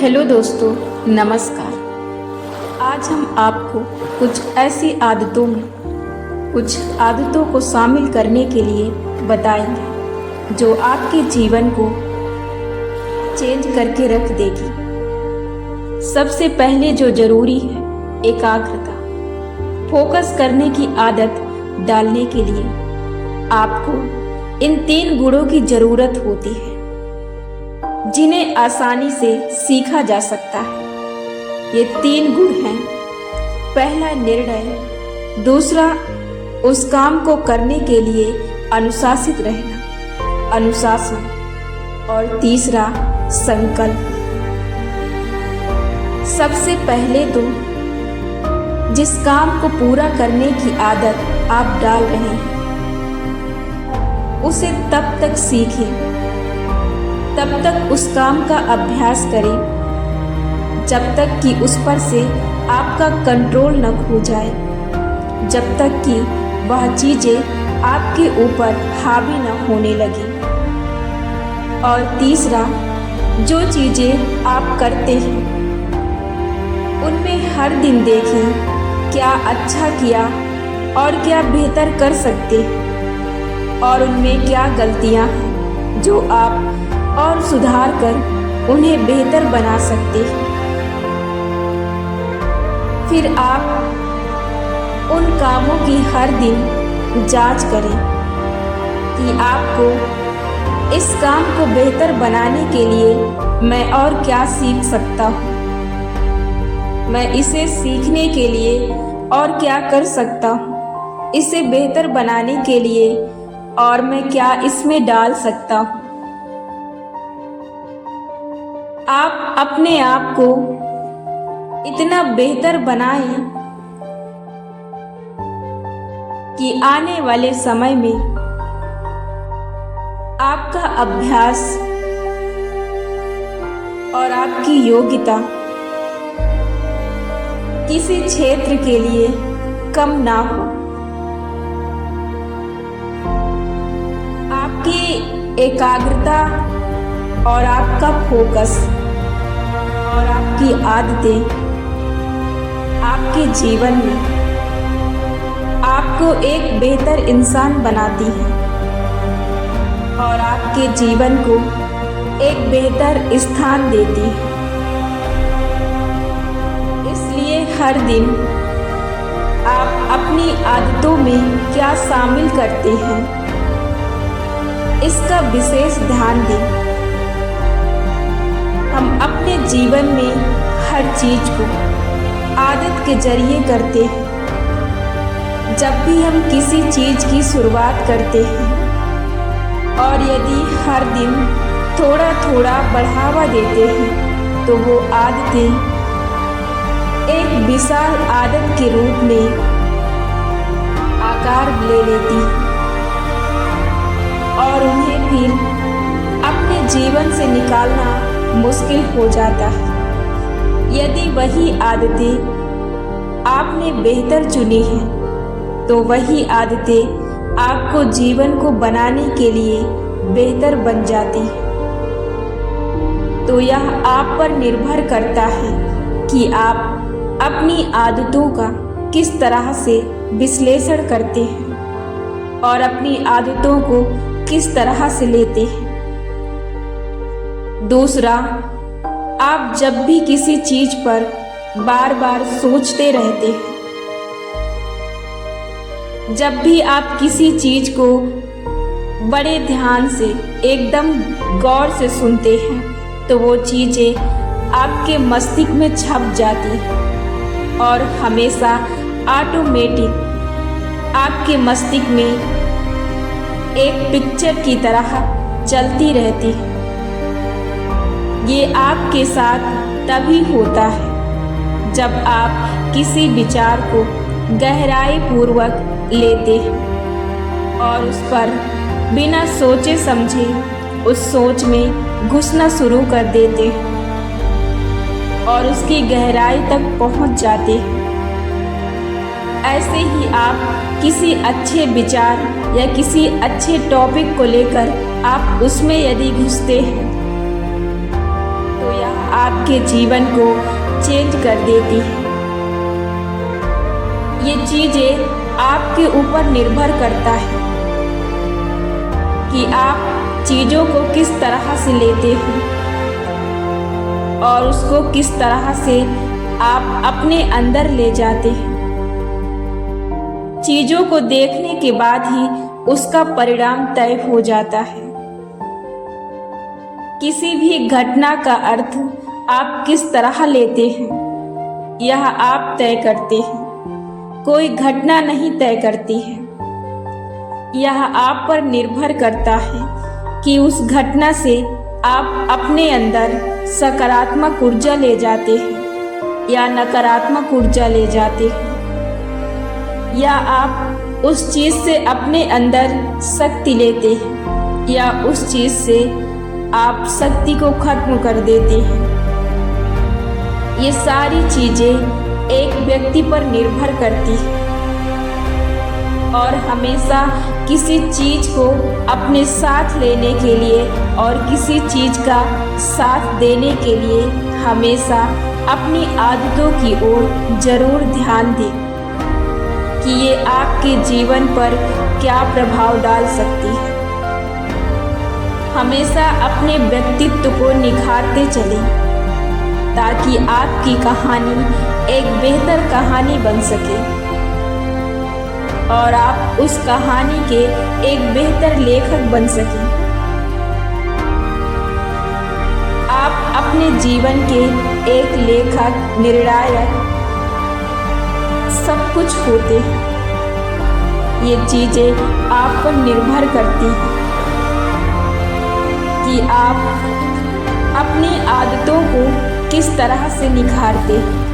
Hello दोस्तों, नमस्कार। आज हम आपको कुछ ऐसी कुछ आदतों को शामिल करने के लिए बताएंगे जो आपके जीवन को चेंज करके रख देगी। सबसे पहले जो जरूरी है, एकाग्रता। फोकस करने की आदत डालने के लिए आपको इन 3 गुणों की जरूरत होती है जिन्हें आसानी से सीखा जा सकता है। ये 3 गुण हैं। पहला, निर्णय। दूसरा, उस काम को करने के लिए अनुशासित रहना, अनुशासन। और तीसरा, संकल्प। सबसे पहले तो जिस काम को पूरा करने की आदत आप डाल रहे हैं उसे तब तक सीखें, तब तक उस काम का अभ्यास करें जब तक कि उस पर से आपका कंट्रोल न खो जाए, जब तक कि वह चीज़ें आपके ऊपर हावी न होने लगी। और तीसरा, जो चीज़ें आप करते हैं उनमें हर दिन देखें क्या अच्छा किया और क्या बेहतर कर सकते हैं और उनमें क्या गलतियां हैं जो आप और सुधार कर उन्हें बेहतर बना सकते हैं। फिर आप उन कामों की हर दिन जांच करें कि आपको इस काम को बेहतर बनाने के लिए मैं और क्या सीख सकता हूँ, मैं इसे सीखने के लिए और क्या कर सकता हूँ, इसे बेहतर बनाने के लिए और मैं क्या इसमें डाल सकता हूँ। आप अपने आप को इतना बेहतर बनाएं कि आने वाले समय में आपका अभ्यास और आपकी योग्यता किसी क्षेत्र के लिए कम ना हो। आपकी एकाग्रता और आपका फोकस और आपकी आदतें आपके जीवन में आपको एक बेहतर इंसान बनाती हैं और आपके जीवन को एक बेहतर स्थान देती हैं। इसलिए हर दिन आप अपनी आदतों में क्या शामिल करते हैं इसका विशेष ध्यान दें। हम अपने जीवन में हर चीज को आदत के जरिए करते हैं। जब भी हम किसी चीज की शुरुआत करते हैं और यदि हर दिन थोड़ा थोड़ा बढ़ावा देते हैं तो वो आदतें एक विशाल आदत के रूप में आकार ले लेती हैं और उन्हें फिर अपने जीवन से निकालना मुश्किल हो जाता है। यदि वही आदतें आपने बेहतर चुनी हैं तो वही आदतें आपको जीवन को बनाने के लिए बेहतर बन जाती हैं। तो यह आप पर निर्भर करता है कि आप अपनी आदतों का किस तरह से विश्लेषण करते हैं और अपनी आदतों को किस तरह से लेते हैं। दूसरा, आप जब भी किसी चीज पर बार बार सोचते रहते हैं, जब भी आप किसी चीज को बड़े ध्यान से एकदम गौर से सुनते हैं तो वो चीजें आपके मस्तिष्क में छप जाती हैं और हमेशा ऑटोमेटिक आपके मस्तिष्क में एक पिक्चर की तरह चलती रहती है। ये आपके साथ तभी होता है जब आप किसी विचार को गहराई पूर्वक लेते हैं और उस पर बिना सोचे समझे उस सोच में घुसना शुरू कर देते हैं और उसकी गहराई तक पहुंच जाते हैं। ऐसे ही आप किसी अच्छे विचार या किसी अच्छे टॉपिक को लेकर आप उसमें यदि घुसते हैं तो यह आपके जीवन को चेंज कर देती है। ये चीज़ें आपके ऊपर निर्भर करता है कि आप चीज़ों को किस तरह से लेते हो और उसको किस तरह से आप अपने अंदर ले जाते हैं। चीज़ों को देखने के बाद ही उसका परिणाम तय हो जाता है। किसी भी घटना का अर्थ आप किस तरह लेते हैं, यह आप तय करते हैं। कोई घटना नहीं तय करती है। यह आप पर निर्भर करता है कि उस घटना से आप अपने अंदर सकारात्मक ऊर्जा ले जाते हैं या नकारात्मक ऊर्जा ले जाते हैं, या आप उस चीज़ से अपने अंदर शक्ति लेते हैं या उस चीज़ से आप शक्ति को खत्म कर देते हैं। ये सारी चीज़ें एक व्यक्ति पर निर्भर करती है और हमेशा किसी चीज़ को अपने साथ लेने के लिए और किसी चीज़ का साथ देने के लिए हमेशा अपनी आदतों की ओर जरूर ध्यान दें कि ये आपके जीवन पर क्या प्रभाव डाल सकती है। हमेशा अपने व्यक्तित्व को निखारते चलें ताकि आपकी कहानी एक बेहतर कहानी बन सके और आप उस कहानी के एक बेहतर लेखक बन सकें। आप अपने जीवन के एक लेखक, निर्णायक, सब कुछ होते हैं। ये चीज़ें आप पर निर्भर करती हैं कि आप अपनी आदतों को किस तरह से निखारते हैं।